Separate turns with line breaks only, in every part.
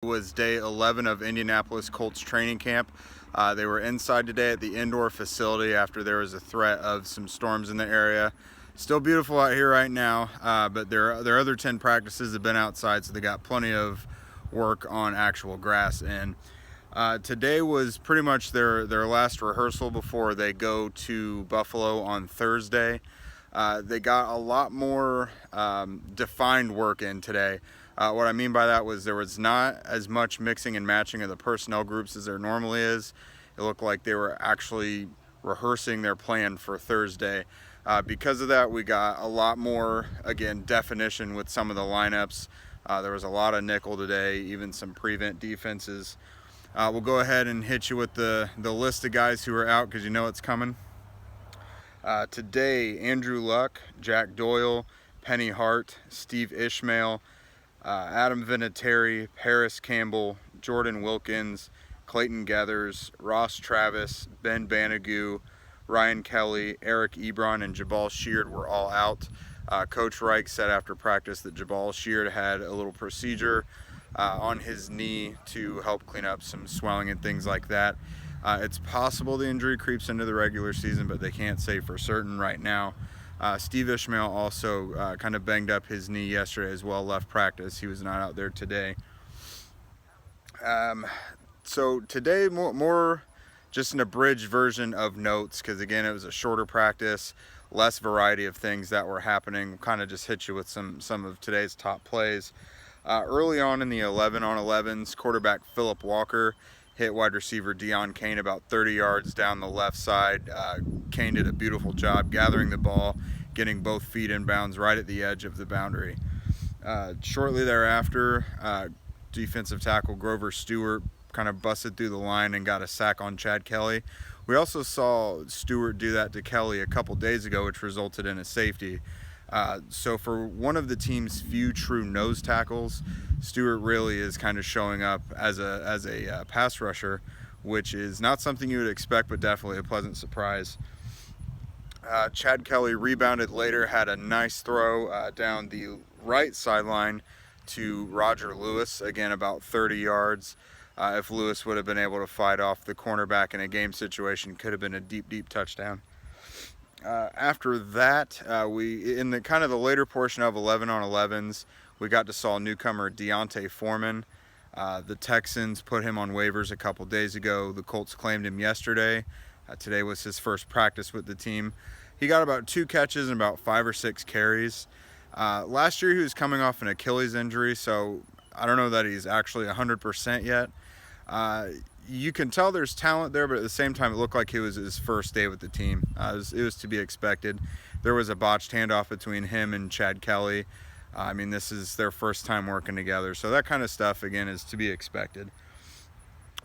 was day 11 of Indianapolis Colts training camp. They were inside today at the indoor facility after there was a threat of some storms in the area. Still beautiful out here right now, but their other 10 practices have been outside, so they got plenty of work on actual grass. And today was pretty much their last rehearsal before they go to Buffalo on Thursday. They got a lot more defined work in today. What I mean by that was there was not as much mixing and matching of the personnel groups as there normally is. It looked like they were actually rehearsing their plan for Thursday. Because of that, we got a lot more, again, definition with some of the lineups. There was a lot of nickel today, even some prevent defenses. We'll go ahead and hit you with the list of guys who are out because you know it's coming. Today, Andrew Luck, Jack Doyle, Penny Hart, Steve Ishmael, Adam Vinatieri, Paris Campbell, Jordan Wilkins, Clayton Gathers, Ross Travis, Ben Banagoo, Ryan Kelly, Eric Ebron, and Jabal Sheard were all out. Coach Reich said after practice that Jabal Sheard had a little procedure on his knee to help clean up some swelling and things like that. It's possible the injury creeps into the regular season, but they can't say for certain right now. Steve Ishmael also kind of banged up his knee yesterday as well, left practice. He was not out there today. So today more just an abridged version of notes because again it was a shorter practice, less variety of things that were happening. Kind of just hit you with some of today's top plays. Early on in the 11-on-11s, quarterback Philip Walker hit wide receiver Deon Cain about 30 yards down the left side. Cain did a beautiful job gathering the ball, getting both feet in bounds right at the edge of the boundary. Shortly thereafter, defensive tackle Grover Stewart kind of busted through the line and got a sack on Chad Kelly. We also saw Stewart do that to Kelly a couple days ago, which resulted in a safety. So for one of the team's few true nose tackles, Stewart really is kind of showing up as a pass rusher, which is not something you would expect, but definitely a pleasant surprise. Chad Kelly rebounded later, had a nice throw down the right sideline to Roger Lewis, again about 30 yards. If Lewis would have been able to fight off the cornerback in a game situation, could have been a deep touchdown. After that, we in the kind of the later portion of 11-on-11s, we got to saw newcomer Deontay Foreman. The Texans put him on waivers a couple days ago. The Colts claimed him yesterday. Today was his first practice with the team. He got about 2 catches and about 5 or 6 carries. Last year he was coming off an Achilles injury, so I don't know that he's actually 100% yet. You can tell there's talent there, but at the same time, it looked like it was his first day with the team. It was to be expected. There was a botched handoff between him and Chad Kelly. I mean, this is their first time working together, so that kind of stuff, again, is to be expected.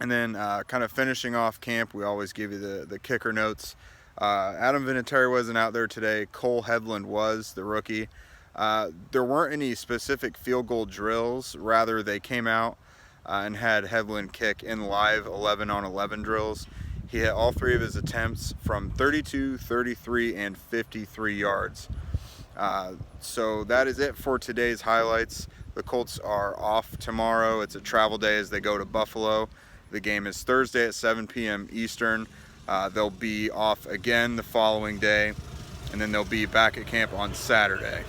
And then kind of finishing off camp, we always give you the kicker notes. Adam Vinatieri wasn't out there today. Cole Headland was, the rookie. There weren't any specific field goal drills. Rather, they came out and had Headland kick in live 11-on-11 drills. He hit all 3 of his attempts from 32, 33, and 53 yards. So that is it for today's highlights. The Colts are off tomorrow. It's a travel day as they go to Buffalo. The game is Thursday at 7 p.m. Eastern. They'll be off again the following day, and then they'll be back at camp on Saturday.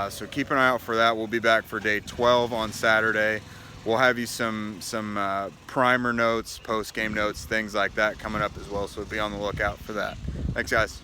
So keep an eye out for that. We'll be back for day 12 on Saturday. We'll have you some primer notes, post-game notes, things like that coming up as well, so be on the lookout for that. Thanks, guys.